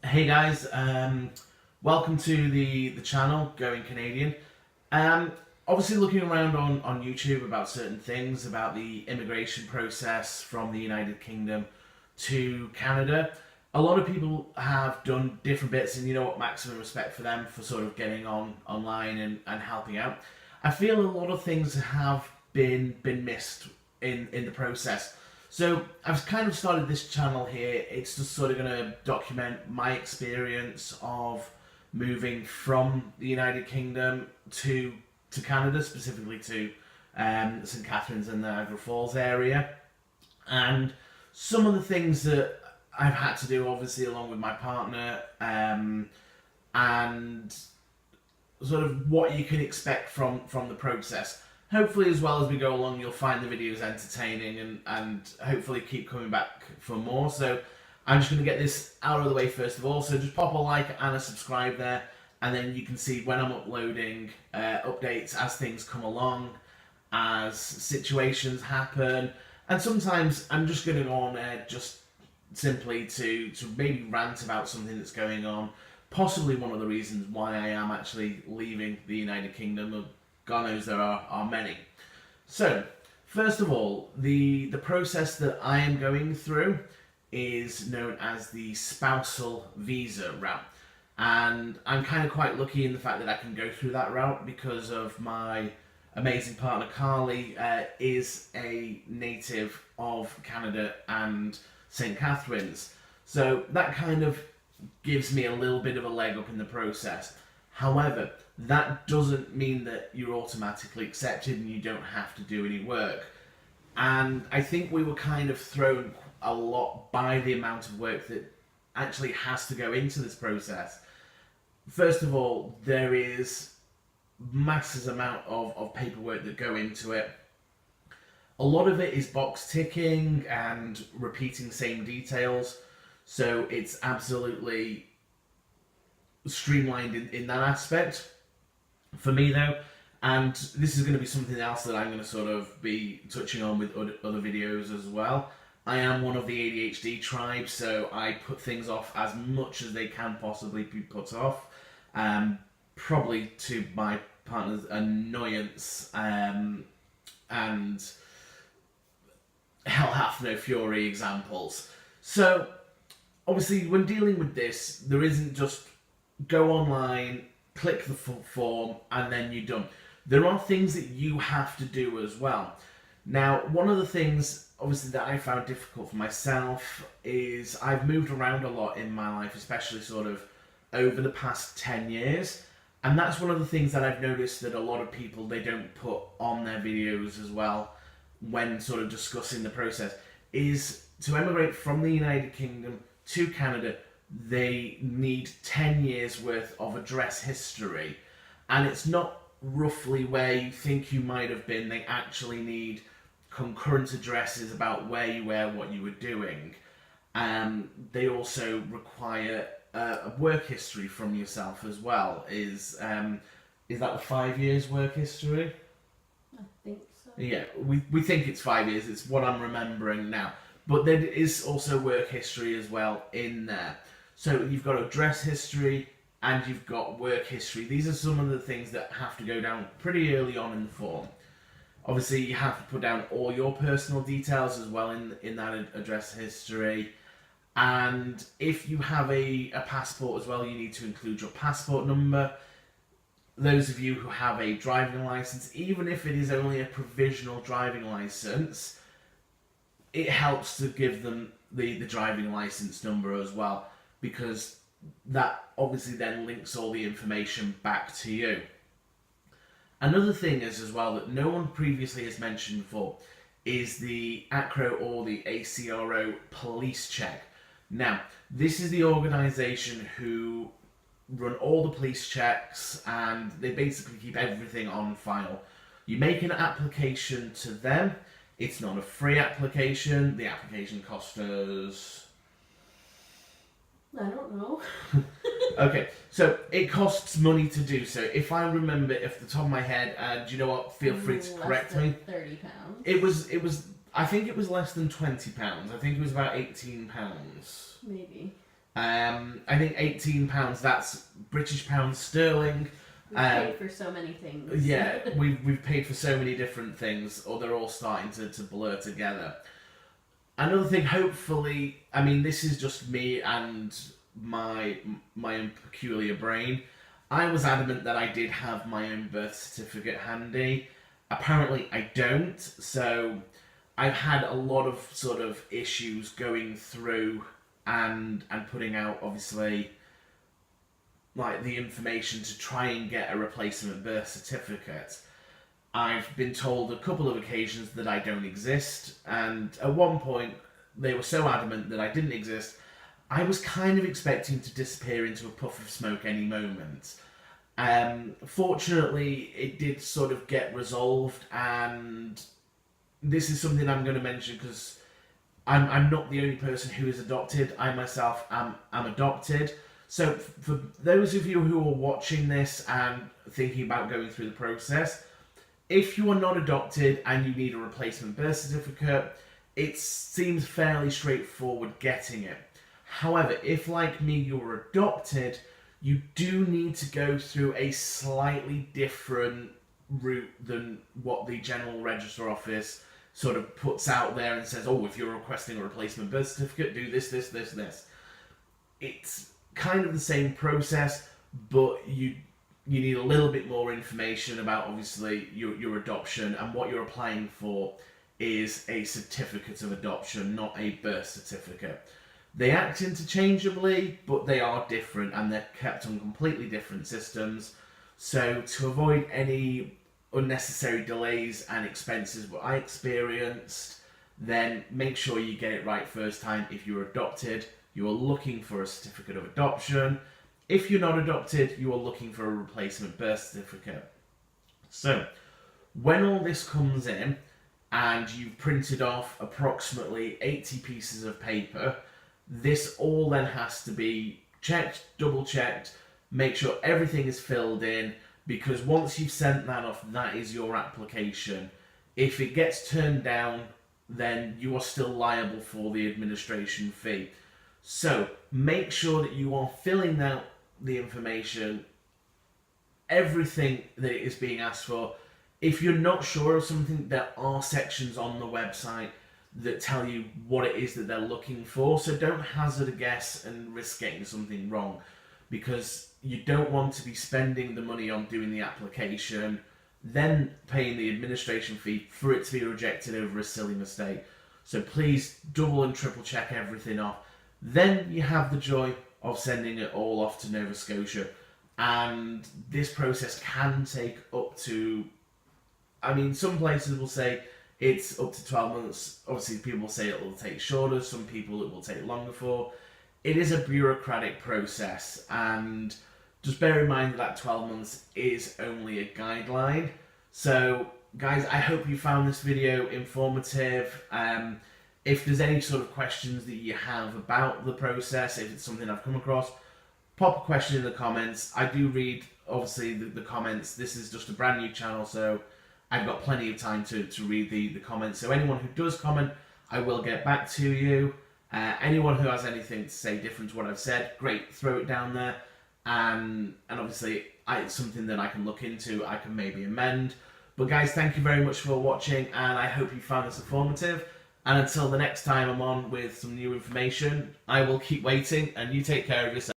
Hey guys, welcome to the channel Going Canadian. Obviously looking around on YouTube about certain things about the immigration process from the United Kingdom to Canada. A lot of people have done different bits, and you know what, maximum respect for them for sort of getting online and helping out. I feel a lot of things have been missed in the process. So I've kind of started this channel here. It's just sort of going to document my experience of moving from the United Kingdom to Canada, specifically to St. Catharines and the Niagara Falls area, and some of the things that I've had to do, obviously, along with my partner, and sort of what you can expect from the process. Hopefully, as well as we go along, you'll find the videos entertaining and hopefully keep coming back for more. So I'm just going to get this out of the way first of all. So just pop a like and a subscribe there, and then you can see when I'm uploading updates as things come along, as situations happen. And sometimes I'm just going to go on there just simply to maybe rant about something that's going on. Possibly one of the reasons why I am actually leaving the United Kingdom. God knows there are many. So, first of all, the process that I am going through is known as the spousal visa route. And I'm kind of quite lucky in the fact that I can go through that route because of my amazing partner, Carly, is a native of Canada and St. Catharines. So that kind of gives me a little bit of a leg up in the process. However, that doesn't mean that you're automatically accepted and you don't have to do any work. And I think we were kind of thrown a lot by the amount of work that actually has to go into this process. First of all, there is massive amount of paperwork that go into it. A lot of it is box ticking and repeating same details. So it's absolutely streamlined in that aspect. For me though, and this is going to be something else that I'm going to sort of be touching on with other videos as well. I am one of the ADHD tribe, so I put things off as much as they can possibly be put off. Probably to my partner's annoyance, and hell hath no fury examples. So obviously when dealing with this, there isn't just go online, click the form, and then you're done. There are things that you have to do as well. Now, one of the things, obviously, that I found difficult for myself is I've moved around a lot in my life, especially sort of over the past 10 years. And that's one of the things that I've noticed that a lot of people, they don't put on their videos as well when sort of discussing the process, is to emigrate from the United Kingdom to Canada, they need 10 years worth of address history. And it's not roughly where you think you might have been. They actually need concurrent addresses about where you were, what you were doing. They also require a work history from yourself as well. Is that the 5 years work history? I think so. Yeah, we think it's 5 years. It's what I'm remembering now. But there is also work history as well in there. So you've got address history and you've got work history. These are some of the things that have to go down pretty early on in the form. Obviously, you have to put down all your personal details as well in that address history. And if you have a passport as well, you need to include your passport number. Those of you who have a driving license, even if it is only a provisional driving license, it helps to give them the driving license number as well, because that obviously then links all the information back to you. Another thing is as well that no one previously has mentioned before is the ACRO or the ACRO police check. Now, this is the organisation who run all the police checks and they basically keep everything on file. You make an application to them. It's not a free application. The application costs us... I don't know. Okay, so it costs money to do so. If I remember off the top of my head, do you know what? Feel free to correct me. £30. It was. I think it was less than £20. I think it was about £18. Maybe. I think £18. That's British pounds sterling. We've paid for so many things. Yeah, we've paid for so many different things, or they're all starting to blur together. Another thing, hopefully, I mean, this is just me and my own peculiar brain. I was adamant that I did have my own birth certificate handy. Apparently, I don't. So I've had a lot of sort of issues going through and putting out, obviously, like the information to try and get a replacement birth certificate. I've been told a couple of occasions that I don't exist, and at one point they were so adamant that I didn't exist, I was kind of expecting to disappear into a puff of smoke any moment. Fortunately, it did sort of get resolved, and this is something I'm going to mention because I'm not the only person who is adopted. I myself am adopted. So for those of you who are watching this and thinking about going through the process, if you are not adopted and you need a replacement birth certificate, it seems fairly straightforward getting it. However, if like me you're adopted, you do need to go through a slightly different route than what the General Register Office sort of puts out there and says, oh, if you're requesting a replacement birth certificate, do this, this, this, this. It's kind of the same process, but you need a little bit more information about, obviously, your adoption, and what you're applying for is a certificate of adoption, not a birth certificate. They act interchangeably, but they are different, and they're kept on completely different systems. So to avoid any unnecessary delays and expenses what I experienced, then make sure you get it right first time. If you're adopted, you are looking for a certificate of adoption. If you're not adopted, you are looking for a replacement birth certificate. So when all this comes in and you've printed off approximately 80 pieces of paper, this all then has to be checked, double checked, make sure everything is filled in, because once you've sent that off, that is your application. If it gets turned down, then you are still liable for the administration fee. So make sure that you are filling out the information, everything that is being asked for. If you're not sure of something, there are sections on the website that tell you what it is that they're looking for. So don't hazard a guess and risk getting something wrong, because you don't want to be spending the money on doing the application, then paying the administration fee for it to be rejected over a silly mistake. So please double and triple check everything off. Then you have the joy of sending it all off to Nova Scotia. And this process can take up to, I mean, some places will say it's up to 12 months. Obviously, people will say it will take shorter. Some people it will take longer for. It is a bureaucratic process, and just bear in mind that 12 months is only a guideline. So, guys, I hope you found this video informative. If there's any sort of questions that you have about the process, if it's something I've come across, pop a question in the comments. I do read, obviously, the comments. This is just a brand new channel, so I've got plenty of time to read the comments. So anyone who does comment, I will get back to you. Anyone who has anything to say different to what I've said, great, throw it down there. And obviously, it's something that I can look into, I can maybe amend. But guys, thank you very much for watching, and I hope you found this informative. And until the next time I'm on with some new information, I will keep waiting, and you take care of yourself.